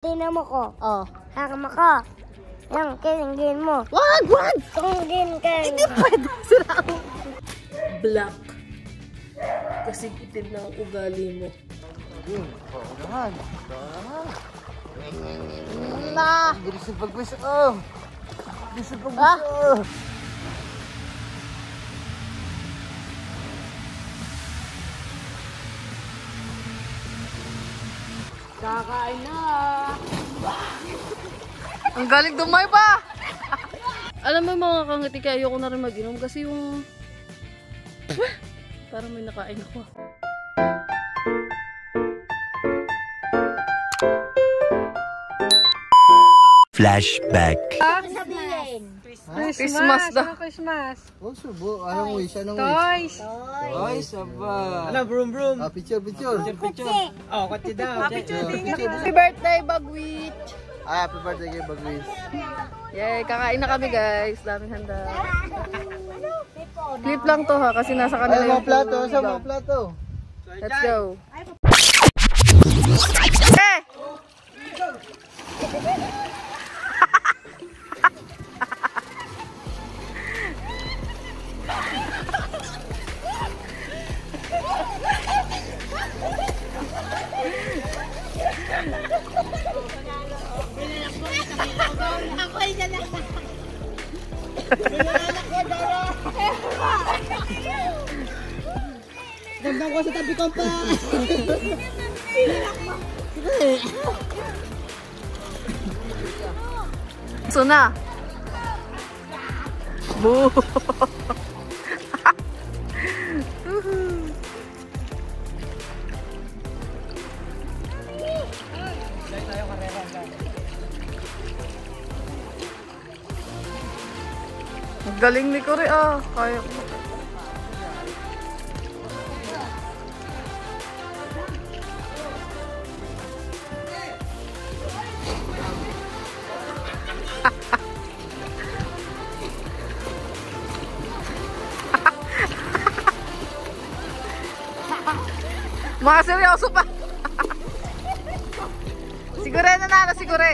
Tingnan mo ko. Oh. Hakam ako. Yung kinggin mo. Wag! Wag! Tunggin ka. Hindi pwede. Sira ako. Black. Kasi itim na ang ugali mo. Oo naman. Na! Bilis yung pagwis. Oh! Bilis yung pagwis. Oh! Kakain na! Ang galing dumay pa! Alam mo mga kangiti, kaya ayoko na rin mag-inom kasi yung... Parang may nakain ako. Flashback. Christmas daw. Oh, subo. Anong wish? Anong wish? Toys! Toys, aba. Ano, broom broom? Picture, picture. Oh, kotse daw. Happy birthday, Bagwit! Happy birthday kay Bagwis. Yay, kakain na kami guys. Daming handa. Clip lang to ha, kasi nasa kanila Ay, mga plato. Sa mga plato. Let's go. Eh! Gandang ko sa tabi ko pa! So na. Boo! Ang galing ni Cory ah. Kaya ko. Mga seryoso pa. Siguro nanalo, siguro.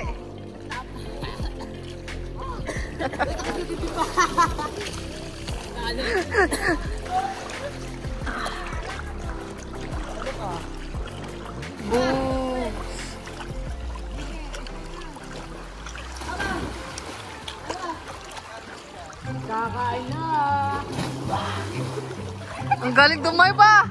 Kakain na! Ang galing dumay pa.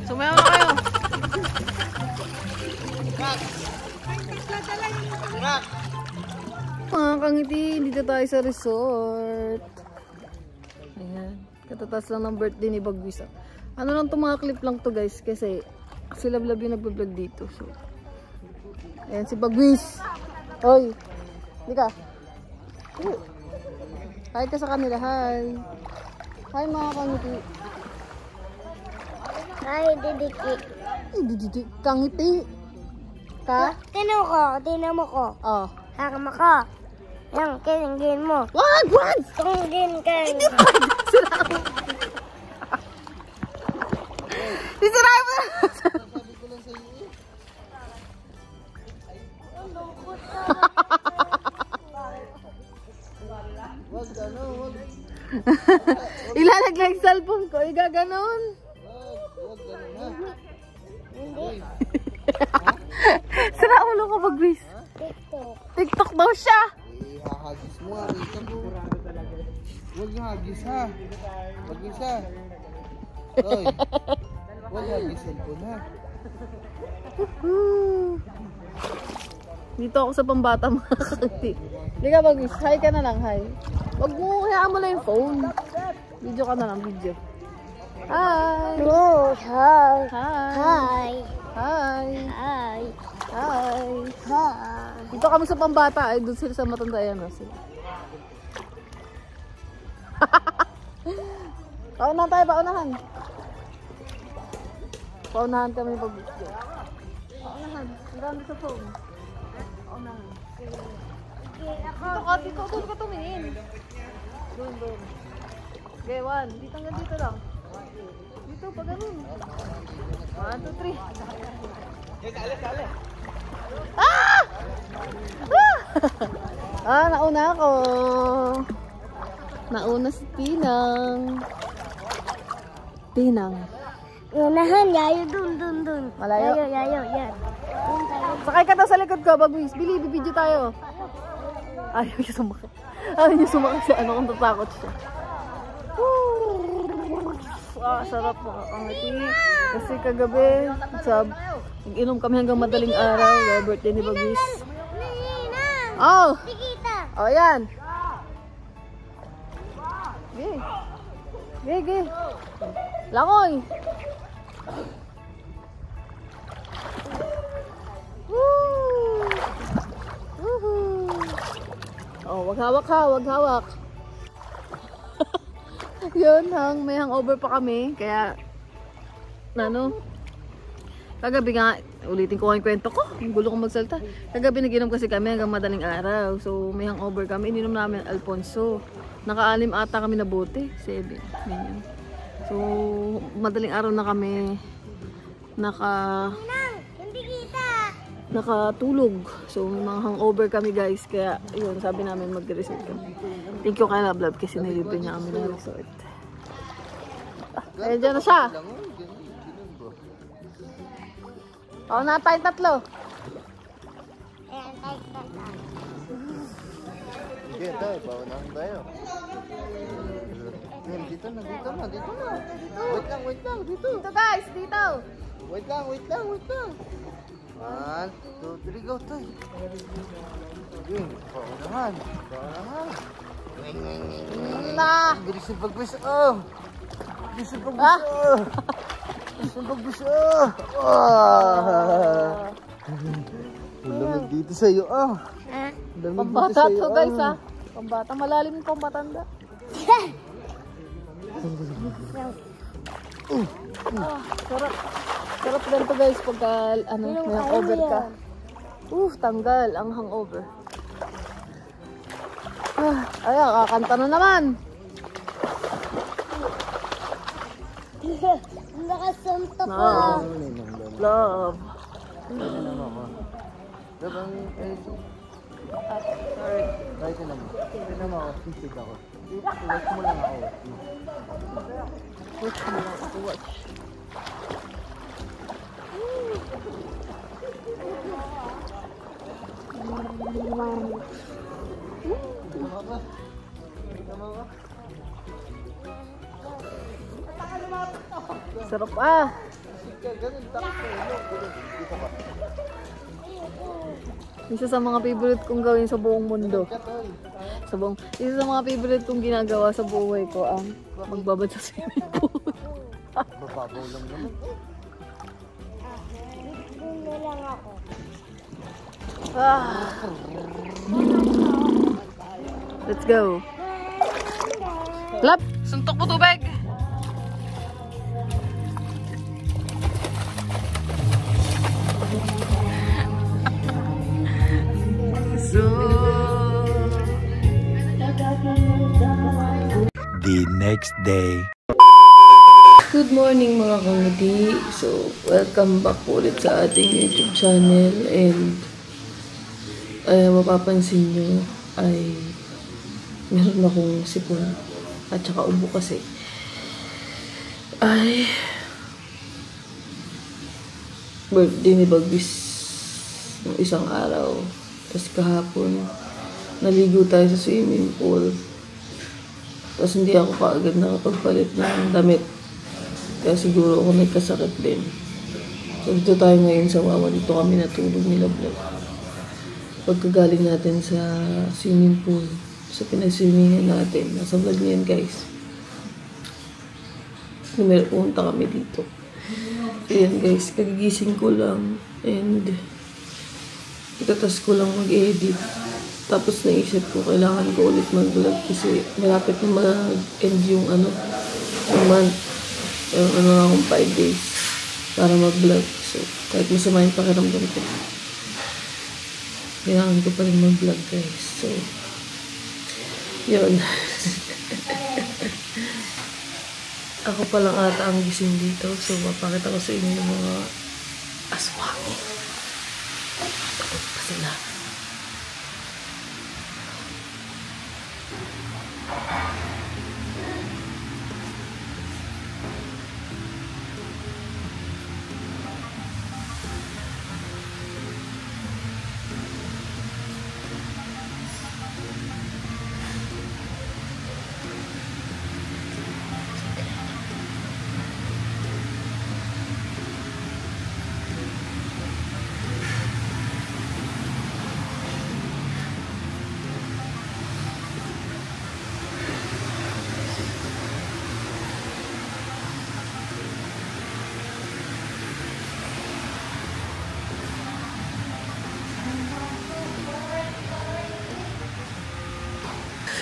Sumayaw na kayo. Mga kangiti, dito tayo sa resort. Ayan. Katatas lang ng birthday ni Bagwis. Ano lang to, mga clip lang to guys. Kasi si Lablab yung nagbablog dito. So, ayan si Bagwis. Hoy. Hindi ka. Hi ka sa kanila. Hi. Hi mga kangiti. Ay, didiki. Dididi. Kangiti. Ka? Tingnan mo ko. Oh. Hakam ako. Yung kinggin mo. Wag! Wag! Tunggin ka. Hindi pwede. Sira ako. Isirahin mo na. Sabi ko lang sa iyo eh. Wag, ano, wag. Ilalaglag cellphone ko. Igaganon. Wag, gano'n na. Sira ulo ko, Bagwis. TikTok. TikTok daw siya. Hahagis mo nga, Rita mo. Huwag yung hagis ha. Hagis ha. Hoy. Huwag hagis cellphone ha. Dito ako sa pambata mga kakti. Hindi ka Bagwis. Hi ka na lang. Hi. Wag mo. Hayaan mo lang yung phone. Video ka na lang. Video. Hi. No, hi. Hi. Hi. Hi. Hi. Hi. Hi. Dito kami sa pambata. Ay, doon sila sa matanda. Ayan o sila. Paunahan tayo, paunahan. Paunahan kami pag-video. Paunahan. Hanggang sa phone. Paunahan. Dito ka tumingin. Doon. Okay, 1. Dito hanggang dito lang. Dito, pa ganun. 1, 2, 3. Ah! Ah, nauna ako. Nauna si Tinang. Tinang. Unahan, yayo dun. Malayo? Yayo, yan. Dun tayo. Sakay ka daw sa likod ko, Bagwis. Bili, bibidyo tayo. Ayaw niya sumakay. Ayaw niya sumakay siya. Ano kung tatakot siya. Ah, sarap mga kangiti. Kasi kagabi, nag-inom kami hanggang madaling araw. Birthday ni Bagwis. Oh! Tikita. Oh, yan. Ge. Langoy. Woo! Woohoo! Oh, wag hawak ha, wag hawak. Yun, may hangover pa kami, kaya kagabi nga, ulitin ko ang kwento ko, ang gulo kong magsalta. Kagabi nag-inom kasi kami hanggang madaling araw, so may hangover kami, ininom namin Alfonso. Naka-6 ata kami na bote, 7, ganyan. So, madaling araw na kami nakatulog. So, may mga hangover kami guys, kaya yun, sabi namin mag-resort kami. Thank you kay Love kasi nilibre niya kami ng resort. Ayan, dyan na siya. Oo na tayong tatlo. Ayan, tayo. Sige, tayo. Paunahan tayo. Dito na. Wait lang. Dito. Dito guys, dito. Wait lang. 1, 2, 3, go, tayo. Sige, paunahan. Na. Bilis yung Bagwis, Bilis yung Bagwis, Lamig dito sa'yo, Lamig Pambata dito to sa'yo, guys ha. Pambata, malalim yung pamatanda. Sarap ganito guys pagka may hangover ka. Tanggal ang hangover. Ayan, kakanta na naman. Nakasuntok ko. Love. Sorry ka naman. Tignan mo ako, sisig ako. Watch mo lang ako. Watch. Sarap Isa sa mga favorite kong gawin sa buong mundo. Isa sa mga favorite kong ginagawa sa buhay ko ang magbabad sa swimming pool. Bababaw lang naman. Doon na lang ako. Let's go. Lap! Suntok mo tubig! The next day. Good morning mga kangiti. So, welcome back po ulit sa ating YouTube channel. And mapapansin nyo ay meron akong sipon at saka ubo kasi ay birthday ni Bagwis ng isang araw. Tapos kahapon naligo tayo sa swimming pool. Tapos hindi ako kaagad nakapagpalit ng damit. Kaya siguro ako nagkasakit din. So dito tayo ngayon sa Wawa. Dito kami natulog nila vlog. Pagkagaling natin sa swimming pool, sa pinaswimmingen natin. Nasa vlog niyan guys. Pumunta kami dito. Ayan guys, kagigising ko lang. And Itatas ko lang mag-edit. Tapos naisip ko, kailangan ko ulit mag-vlog kasi malapit na mag-end yung yung month. Yung akong 5 days para mag-vlog. So, kahit masama yung pakiramdam ko, kailangan ko pa rin mag-vlog, guys. So, yun. Ako pa lang ata ang gising dito. So, mapakita ko sa inyo yung mga aswang. Takot pa sila.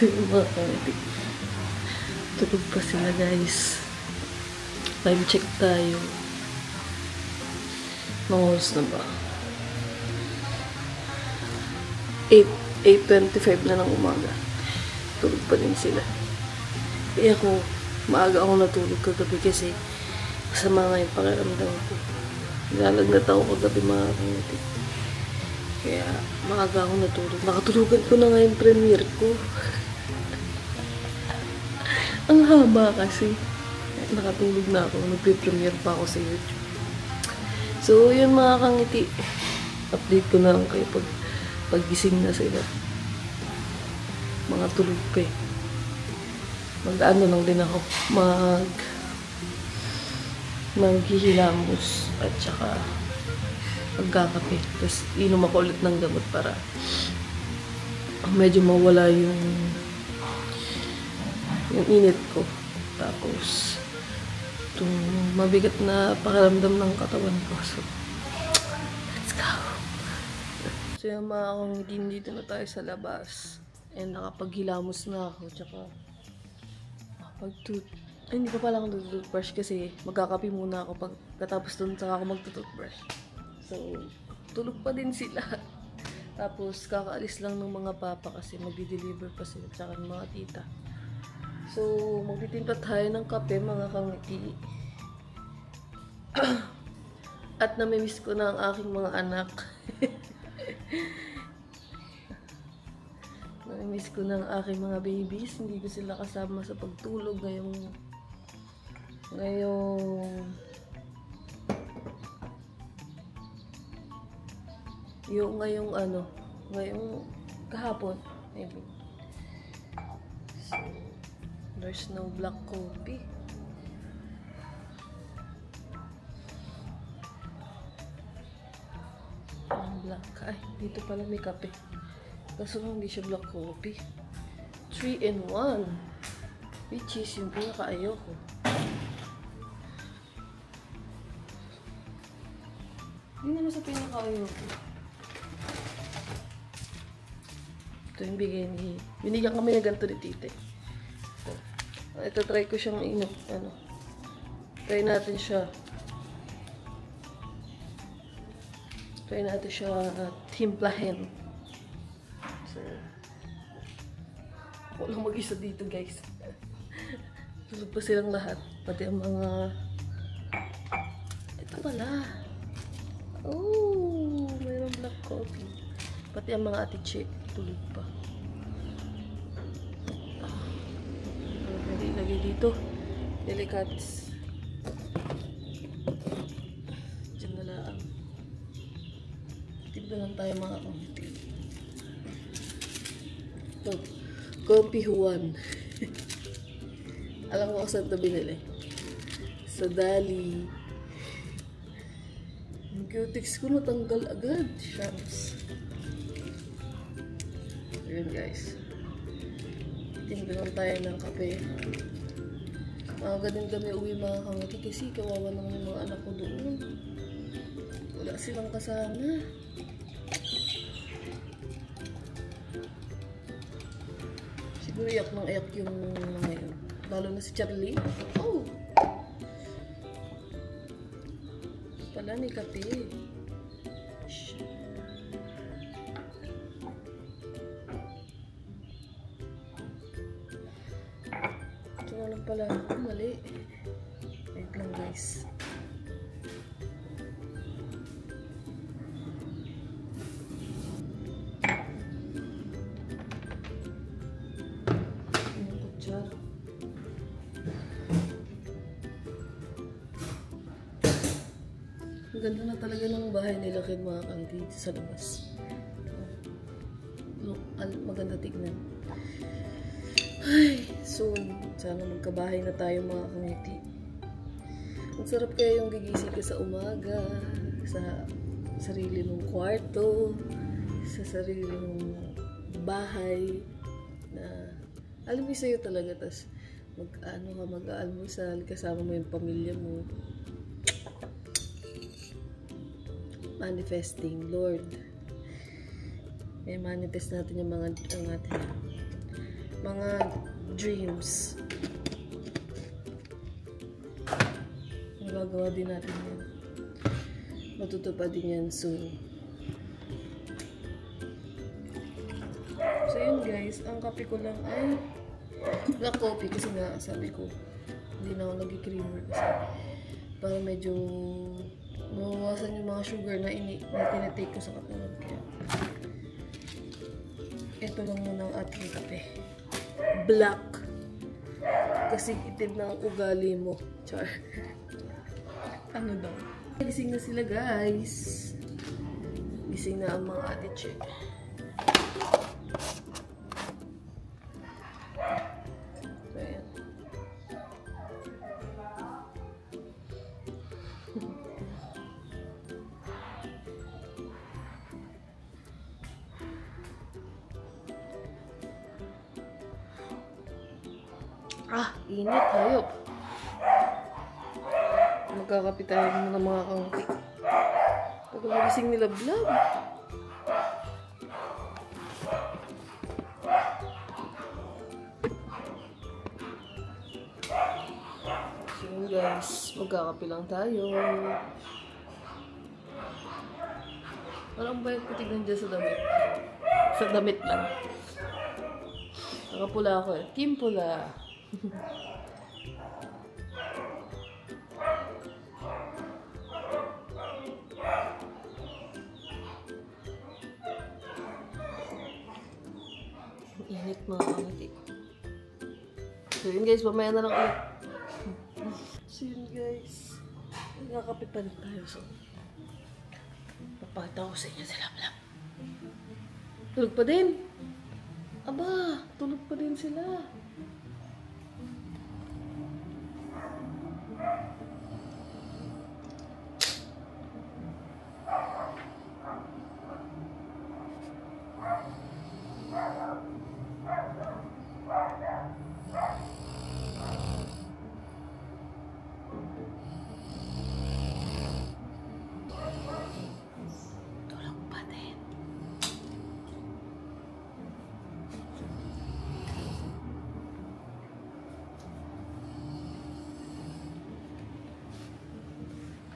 Mga kanitik. Tulog pa sila, guys. Time check tayo. Mga oras na ba? 8:25 na ng umaga. Tulog pa din sila. Kaya maaga ako natulog kagabi kasi masama nga yung pakiramdam ko. Nilalagnat ako kagabi, mga kanitik. Kaya maaga ako natulog. Nakatulugan ko na nga yung premiere ko. Ang haba kasi. Nakatulog na ako. Nagpe-premiere pa ako sa YouTube. So, yun mga kangiti. Update ko na lang kayo pag-gising na sila. Mga tulog pa eh. Mag-ano lang din ako. Maghihilamos. At saka magkakape. Tapos, inom ako ulit ng gamot para medyo mawala yung init ko. Tapos, itong mabigat na pakiramdam ng katawan ko. So, let's go! So, yung mga kong dito na tayo sa labas. And nakapaghilamos na ako. Tsaka, hindi pa pala ako nag-toothbrush kasi magkakape muna ako pagkatapos dun saka ako mag-toothbrush. So, tulog pa din sila. Tapos, kakaalis lang ng mga papa kasi magdi-deliver pa sila tsaka ng mga tita. So, magtitinta tayo ng kape, mga kangiti. At namimiss ko na ang aking mga anak. Namimiss ko na ang aking mga babies. Hindi ko sila kasama sa pagtulog ngayong kahapon. Maybe. So, there's no black coffee. Ang black. Ay, dito pala may kape. Kaso hindi siya black coffee. 3-in-1. Which is yung pinaka-ayoko. Hindi naman sa pinaka-ayoko. Ito yung bigay ni... Binigyan kami na ganito ni tite. Ito, try ko siyang try natin siya timplahin. So, ako lang mag-isa dito, guys. Tulog pa silang lahat. Pati ang mga... Ito pala. Oh, mayroong black coffee. Pati ang mga atiche. Tulog pa. Lagay dito. Delicats. Diyan na lang. Tignan lang tayo mga kamiti. Ito. Comfy Juan. Alam ko saan ito binili. Sa Dali. Yung cutics ko natanggal agad. Shucks. Yun, guys. Tingnan tayo ng kape. Maaga din kami uwi, mga kamati, kasi kawawa naman yung mga anak ko doon. Wala silang kasama. Siguro iyak ng iyak yung mga yun. Lalo na si Charlie. Oh! Pala may kape. Ito na lang pala. Mali. Wait lang guys. Ang ganda na talaga ng bahay nila kay mga kanti sa labas. Look, maganda tignan. Ay, soon. Sana magkabahay na tayo mga kangiti. Ang sarap kaya yung gigising ka sa umaga, sa sarili mong kwarto, sa sarili mong bahay, na alam mo sa'yo talaga, tas mag-aalmusal, kasama mo yung pamilya mo. Manifesting, Lord. May manifest natin yung mga dreams. Magagawa din natin yan. Matutupad din yan soon. So yun guys, ang kape ko lang ay black coffee kasi nga sabi ko hindi na ako nag-creamer kasi para medyo mawawasan yung mga sugar na tinatake ko sa katawan. Kaya ito lang muna ang ating kape. Black. Kasi itim na ang ugali mo. Char. Ano daw? Gising na sila guys. Gising na ang mga ate chick. So ayan. Init, hayop. Magkakapit tayo ng mga kangti. Pag nagising nila vlog. So yun guys, magkakapi lang tayo. Parang bayad ko tignan dyan sa damit. Sa damit lang. Nakapula ako eh. Team pula. Init mga kamati. So yun guys, mamaya na lang ulit. So yun guys, nakakapit pa rin tayo. So papakita ko sa inyo sila vlog. Tulog pa din. Aba, tulog pa din sila.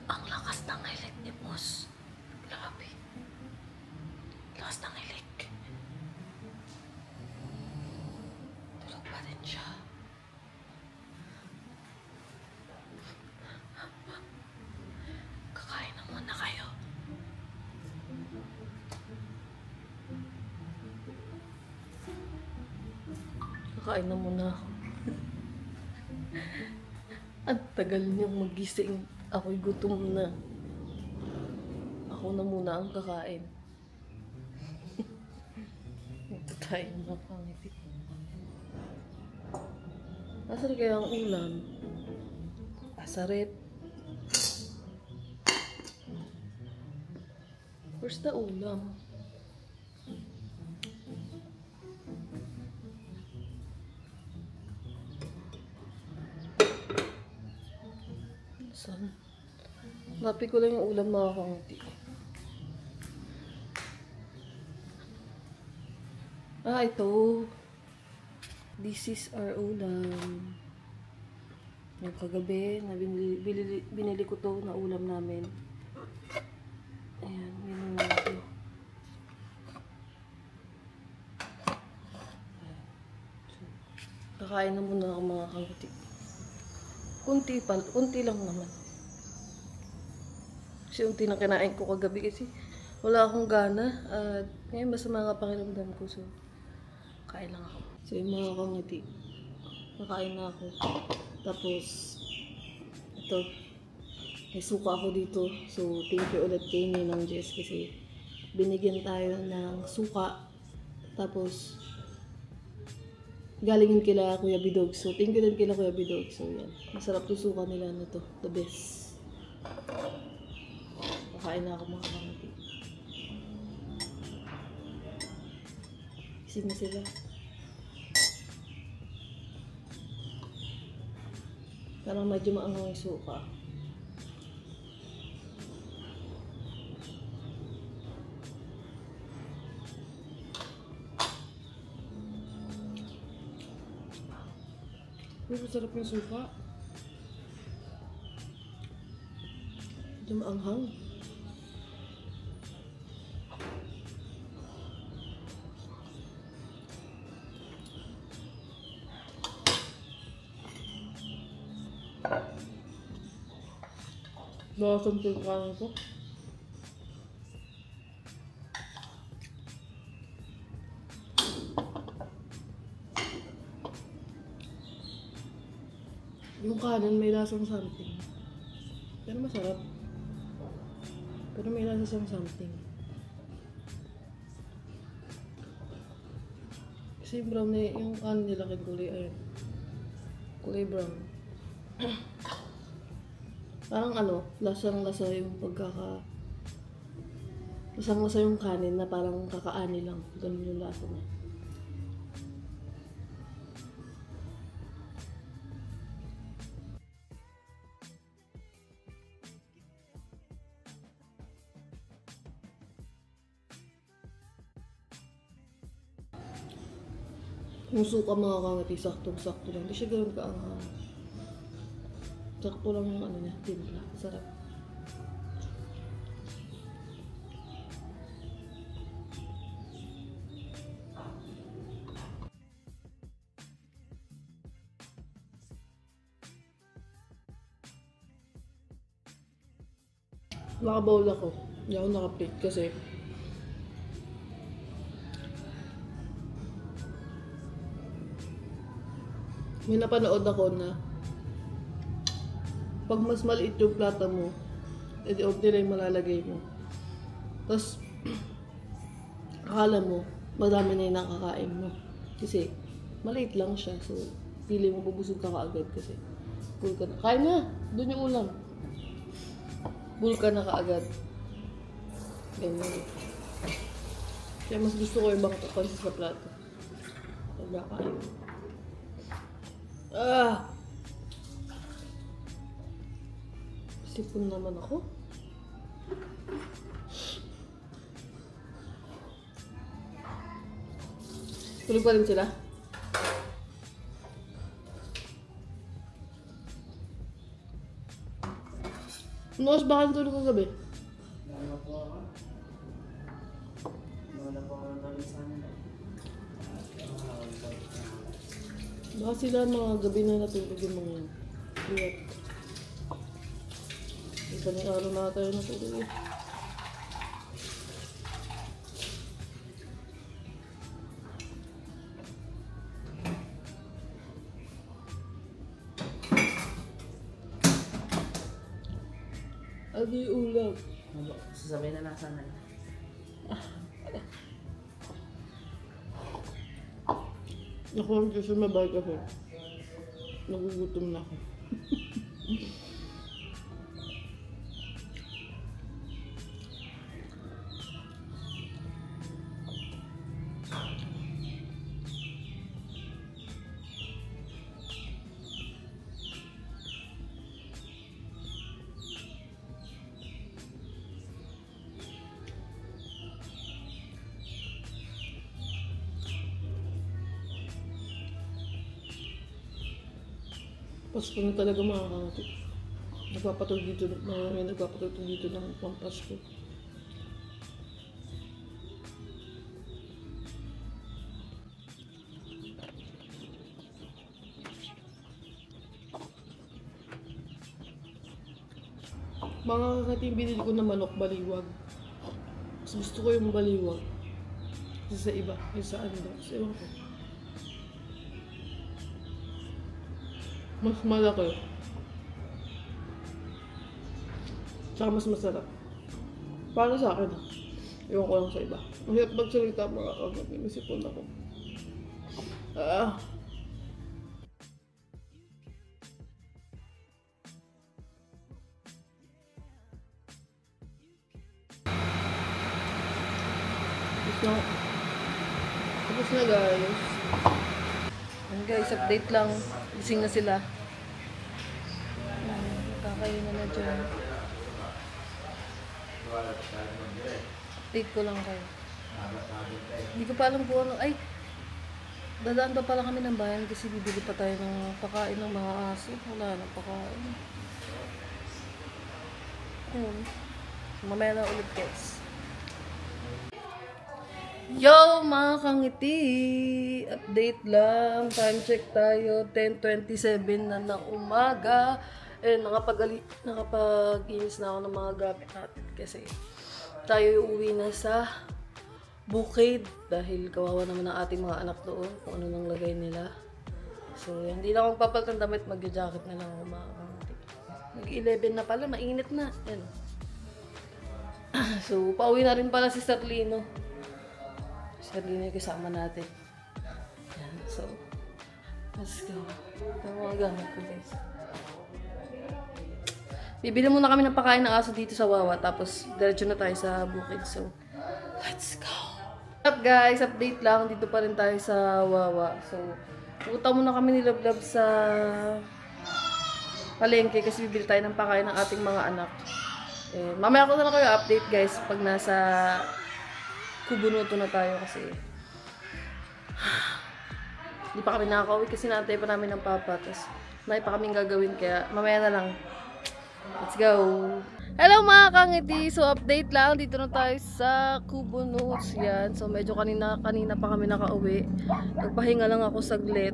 Ang lakas ng hilik ni boss. Grabe. Lakas ng hilik. Tulog pa rin siya. Kakain na muna kayo. Kakain na muna ako. Ang tagal niyang magising. Ako'y gutom na. Ako na muna ang kakain. Ito tayo mga pangiti. Nasaan kaya ang ulam? Asarep. Where's the ulam? Saan? Lapi ko lang yung ulam mga kangti. Ah, ito. This is our ulam. Yung kagabi, na binili ko to na ulam namin. Ayan, yun yung ito. Kakain na muna ako mga kangati. Kunti lang naman. Kasi unti na kinain ko kagabi kasi wala akong gana. At ngayon masama nga pakiramdam ko. So, kain lang ako. So, yung mga kangati, kakain na ako. Tapos, ito, may suka ako dito. So, thank you ulit kay Ninang Jess kasi binigyan tayo ng suka. Tapos, galing yun kila Kuya Bidog. So, thank you din kila Kuya Bidog. So, yan. Masarap yung suka nila na to. The best. Kakain na ako mga kamati. Isig na sila. Parang medyo maangang yung suka. Masarap yung suka. Medyo maanghang. Lasang yung kanin ko. Yung kanin may lasang something. Pero masarap. Pero may lasang something. Kasi yung brown na yung kanin nila kay kulay ayun. Kulay brown. Parang ano, lasang-lasa yung lasang-lasa yung kanin na parang kakaani lang. Ganun yung lasa niya. Yung suka mga kangati, saktong-sakto lang. Hindi siya gano'n kaanghang. Sakto lang yung ano niya, timpla. Sarap. Nakabowl ako. Hindi ako nakaplate kasi may napanood ako na pag mas maliit yung plata mo, edi onti lang yung malalagay mo. Tapos, akala mo, madami na yung nakakain mo. Kasi, maliit lang siya. So, pili mo, bubusog ka kaagad kasi full ka na. Kain na! Doon yung ulam. Full ka na kaagad. Ganyan. Kaya mas gusto ko yung bang pansin sa plato. Nagkakain. Sipon naman ako. Tulog pa rin sila. Noos, baka tulog ko gabi? Baka sila mga gabi na natulog yung mga yan. Iwat. Isa ng araw na tayo natulog eh. Ano yung ulam? Sasabihin na nasa na. Ako kasi mabay kasi. Nagugutom na ako. Pasko na talaga mga kangati. Nagpapatog dito, may nagpapatog dito ng Pampasko. Mga kangati, binili ko na manok baliwag. Mas gusto ko yung baliwag. Kasi sa iba, yung sa ano ba? Sa ewan ko. Mas malaki. Tsaka mas masarap. Para sa akin, ewan ko lang sa iba. Ang hirap magsalita mga kagabi. Masipon ako. Tapos na guys. Ayan guys, update lang. Gising na sila. Kakain na dyan. Update ko lang kayo. Hindi ko pa alam kung ano. Ay! Dadaan pa pala kami ng bayan kasi bibili pa tayo ng pakain ng mga aso. Wala na pakain. Ayun. Mamaya na ulit guys. Yo mga kangiti! Update lang. Time check tayo. 10:27 na ng umaga. Nakapag-inis na ako ng mga gamit natin kasi tayo uuwi na sa bukid dahil kawawa naman ang ating mga anak doon kung ano nang lagay nila. So, hindi na akong papalitan damit, mag-jacket na lang ako mga kangiti. Mag-11 na pala, mainit na. Yan. So, pauwi na rin pala si Sarlino. Sarlino yung kasama natin. Yan. So, let's go. Ito mga gamit ko guys. Bibili muna kami ng pakain ng aso dito sa Wawa. Tapos, diretso na tayo sa bukid. So, let's go! What's up guys? Update lang. Dito pa rin tayo sa Wawa. So, pupunta muna kami ni Love sa palengke kasi bibili tayo ng pakain ng ating mga anak. Mamaya ko na lang kayo update guys pag nasa Kubunuto na tayo kasi hindi pa kami nakakauwi kasi naantay pa namin ng papa. Tapos, may pa kaming gagawin kaya mamaya na lang. Let's go! Hello mga kangiti! So update lang, dito na tayo sa Kubunuts yan. So medyo kanina pa kami nakauwi. Nagpahinga lang ako saglit.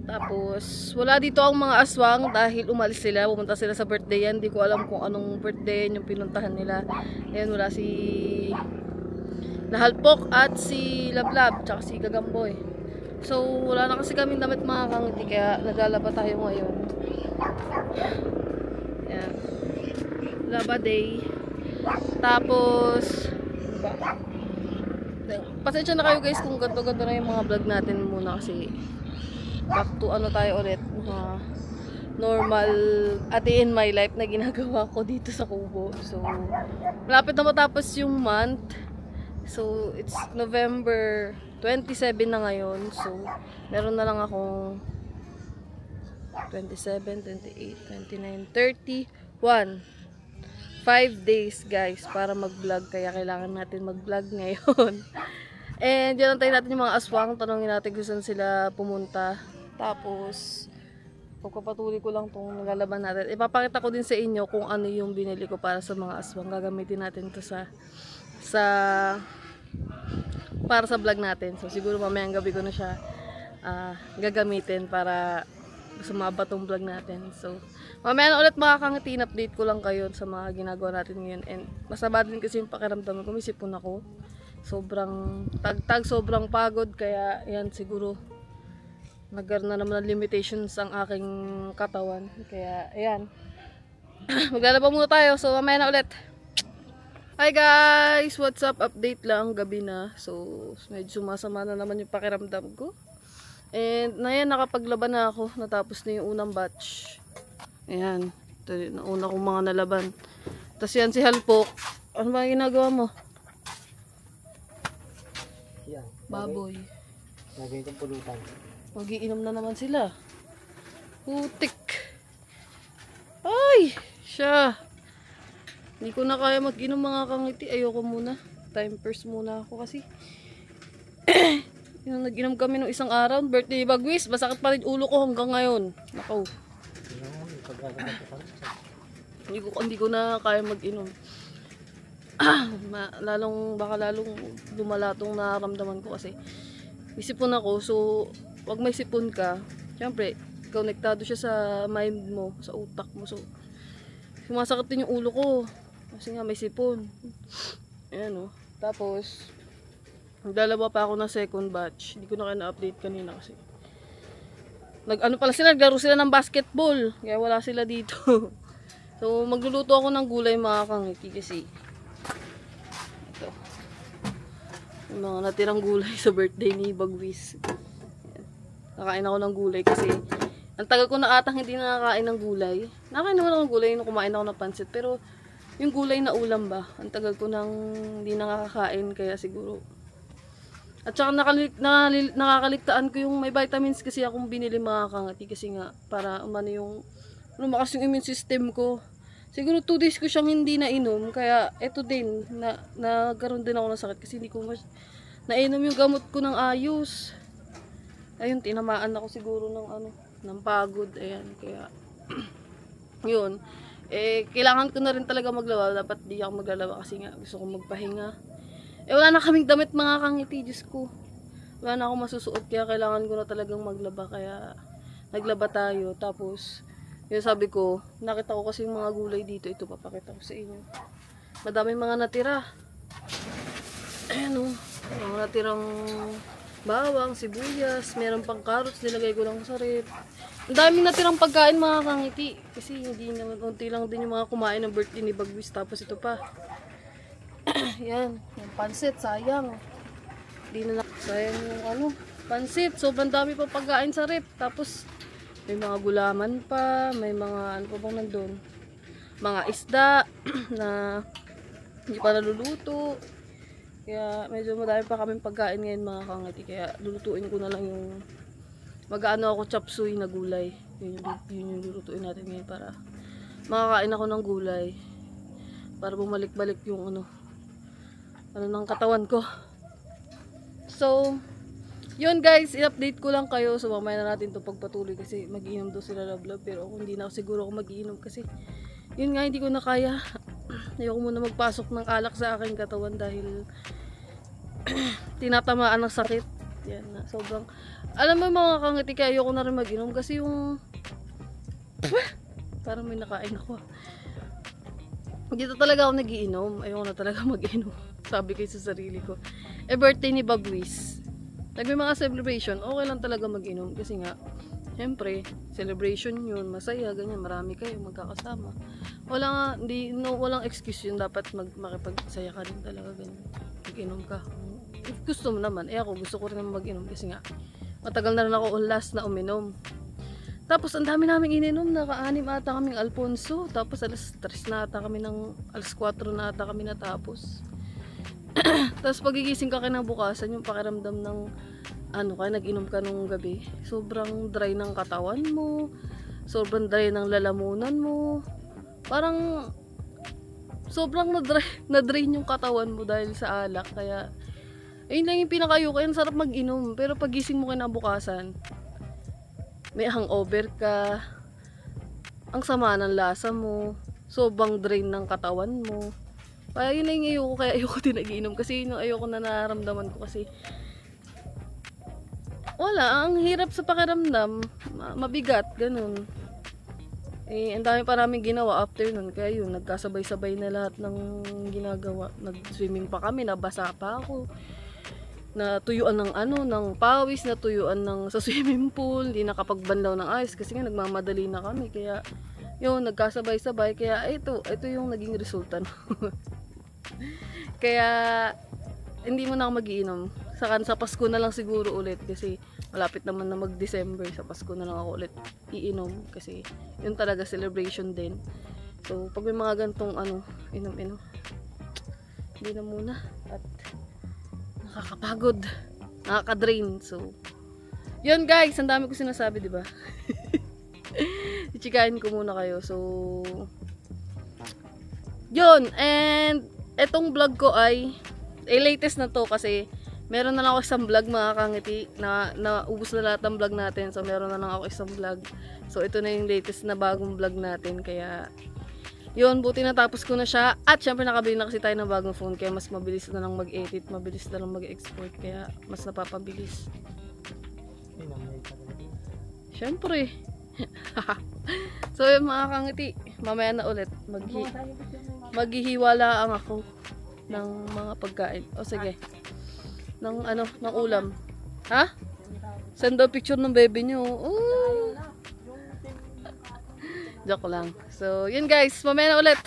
Tapos wala dito ang mga aswang dahil umalis sila. Pumunta sila sa birthday yan. Hindi ko alam kung anong birthday yan yung pinuntahan nila. Ayan, wala si Nahalpok at si Lablab tsaka si Gagamboy. So wala na kasi kami damit mga kangiti kaya naglalaba tayo ngayon. Ayan. Laba day. Tapos pasensya na kayo guys kung ganto-ganto na yung mga vlog natin muna kasi back to ano tayo ulit, normal ate in my life na ginagawa ko dito sa Kubo. So malapit na matapos yung month. So it's November 27 na ngayon. So meron na lang akong 27, 28, 29, 31 5 days guys para mag-vlog, kaya kailangan natin mag-vlog ngayon. And yan, antayin natin yung mga aswang, tanongin natin kung saan sila pumunta. Tapos pagpapatuloy ko lang itong nalalaban natin. Ipapakita ko din sa inyo kung ano yung binili ko para sa mga aswang. Gagamitin natin ito para sa vlog natin. So siguro mamayang gabi ko na siya gagamitin para sumaba tong vlog natin. So mamaya na ulit mga kangiti, update ko lang kayo sa mga ginagawa natin ngayon. And masama din kasi yung pakiramdam ko, kumisipon ako. Sobrang tagtag, sobrang pagod. Kaya yan, siguro nagkaroon na naman ng limitations ang aking katawan. Kaya ayan, maglalaba muna tayo. So mamaya na ulit. Hi guys! What's up? Update lang, gabi na. So medyo sumasama na naman yung pakiramdam ko. And na yan, nakapaglaban na ako. Natapos na yung unang batch. Ayan. Ito, nauna kong mga nalaban. Tapos yan si Halpok. Ano ba ginagawa mo? Yan. Baboy. Lagay itong pulutan. Magiinom na naman sila. Putik. Ay! Siya. Hindi ko na kaya mag-inom mga kangiti. Ayoko muna. Time first muna ako kasi. Yung nag-inom kami nung isang araw, birthday ni Bagwis, masakit pa rin ulo ko hanggang ngayon. Nako. Hindi ko na kaya mag-inom. Baka lalong lumala tong nararamdaman ko kasi may sipon ako. So, wag may sipon ka, syempre, konektado siya sa mind mo, sa utak mo. So, sumasakit din yung ulo ko kasi nga may sipon. Ayan o. Tapos, nagdalawa pa ako ng second batch. Hindi ko na kaya na-update kanina kasi nag-ano pala sila, naglaro sila ng basketball. Kaya wala sila dito. So, magluluto ako ng gulay mga kangiti kasi ito. Yung mga natirang gulay sa birthday ni Bagwis. Nakain ako ng gulay kasi ang tagal ko na atang hindi nakakain ng gulay. Nakain naman ako ng gulay nung kumain ako ng pansit. Pero yung gulay na ulam ba, ang tagal ko nang hindi nakakain kaya siguro. At saka nakakaligtaan ko yung may vitamins kasi akong binili mga kangati kasi nga para umano yung lumakas yung immune system ko. Siguro 2 days ko siyang hindi nainom kaya eto din nagkaroon din ako ng sakit kasi hindi ko nainom yung gamot ko ng ayos. Ayun, tinamaan ako siguro ng pagod. Ayan, kaya yun. Kailangan ko na rin talaga maglaba. Dapat di ako maglalaba kasi nga gusto ko magpahinga. Wala na kaming damit mga kangiti, Diyos ko. Wala na akong masusuot kaya kailangan ko na talagang maglaba. Kaya naglaba tayo. Tapos, yun sabi ko, nakita ko kasi yung mga gulay dito. Ito, papakita ko sa inyo. Madaming mga natira. Ayan o. Mga natirang bawang, sibuyas, meron pang carrots, nilagay ko lang sa rep. Ang daming natirang pagkain mga kangiti. Kasi hindi naman, unti lang din yung mga kumain ng birthday ni Bagwis. Tapos ito pa. Yan, yung pansit, sayang. Hindi na sayang yung pansit. Sobrang dami pa pagkain sa rep. Tapos, may mga gulaman pa, may mga ano pa bang nandun? Mga isda na hindi pa naluluto. Kaya medyo madami pa kaming pagkain ngayon mga kangati. Kaya lulutuin ko na lang yung mag-ano ako chop suey na gulay. Yun yung lulutuin natin ngayon para makakain ako ng gulay. Para bumalik-balik yung ano ng katawan ko. So, yun guys, i-update ko lang kayo. So, mamaya na natin ito pagpatuloy kasi mag-iinom daw sila love. Pero ako hindi na ako siguro ako mag-iinom kasi yun nga, hindi ko na kaya. Ayoko muna magpasok ng alak sa aking katawan dahil tinatamaan ng sakit. Yan na, sobrang alam mo mga kangiti, kaya ayoko na rin mag-inom kasi yung parang may nakain ako. Dito talaga ako nagiinom. Ayoko na talaga mag-inom. Sabi ko sa sarili ko. Birthday ni Bagwis. May mga celebration, okay lang talaga mag-inom. Kasi nga, syempre, celebration yun, masaya, ganyan, marami kayo magkakasama. Walang excuse yun. Dapat makipagsaya ka rin talaga, ganyan. Mag-inom ka. If gusto mo naman, ako gusto ko rin naman mag-inom. Kasi nga, matagal na rin ako last na uminom. Tapos, ang dami namin ininom. Naka-anim ata kaming Alfonso. Tapos, alas 3 na ata kami alas 4 na ata kami natapos. Tapos, pagigising ka kinabukasan, yung pakiramdam ng, kaya nag-inom ka nung gabi. Sobrang dry ng katawan mo. Sobrang dry ng lalamunan mo. Parang, sobrang na-drain yung katawan mo dahil sa alak. Kaya, ayun lang yung pinakayuko. Ang sarap mag-inom. Pero pagising mo kinabukasan, may hangover ka, ang sama ng lasa mo, sobrang drain ng katawan mo. Kaya yun na yung ayoko, kaya ayoko din nag-iinom. Kasi yun yung ayoko na nararamdaman ko kasi wala, ang hirap sa pakiramdam, mabigat, ganun. Ang dami pa namin ginawa after nun, kaya yun, nagkasabay-sabay na lahat ng ginagawa. Nag-swimming pa kami, nabasa pa ako. Natuyuan ng ng pawis, natuyuan sa swimming pool, hindi nakapagbanlaw ng ice kasi nga nagmamadali na kami. Kaya yun, nagkasabay-sabay. Kaya ito yung naging resulta. Kaya hindi mo na ako mag-iinom. Sa Pasko na lang siguro ulit kasi malapit naman na mag-December. Sa Pasko na lang ako ulit iinom kasi yun talaga celebration din. So pag may mga gantong inom-inom, hindi na muna. At nakakapagod, nakaka-drain. So, yun guys, ang dami ko sinasabi, di ba? Ichikain ko muna kayo. So, yun. And, etong vlog ko ay latest na to kasi Meron na lang ako isang vlog mga kangiti. Naubos na lahat ng vlog natin. So meron na lang ako isang vlog. So ito na yung latest na bagong vlog natin. Kaya yun, buti natapos ko na siya. At syempre nakabili na kasi tayo ng bagong phone. Kaya mas mabilis na lang mag-edit. Mabilis na lang mag-export. Kaya mas napapabilis. Syempre. So yun mga kangiti. Mamaya na ulit. Maghihiwala ang ako ng mga pagkain. O sige. Ng ulam. Ha? Send daw picture ng baby nyo. Joke lang. So, yun guys. Mamaya na ulit.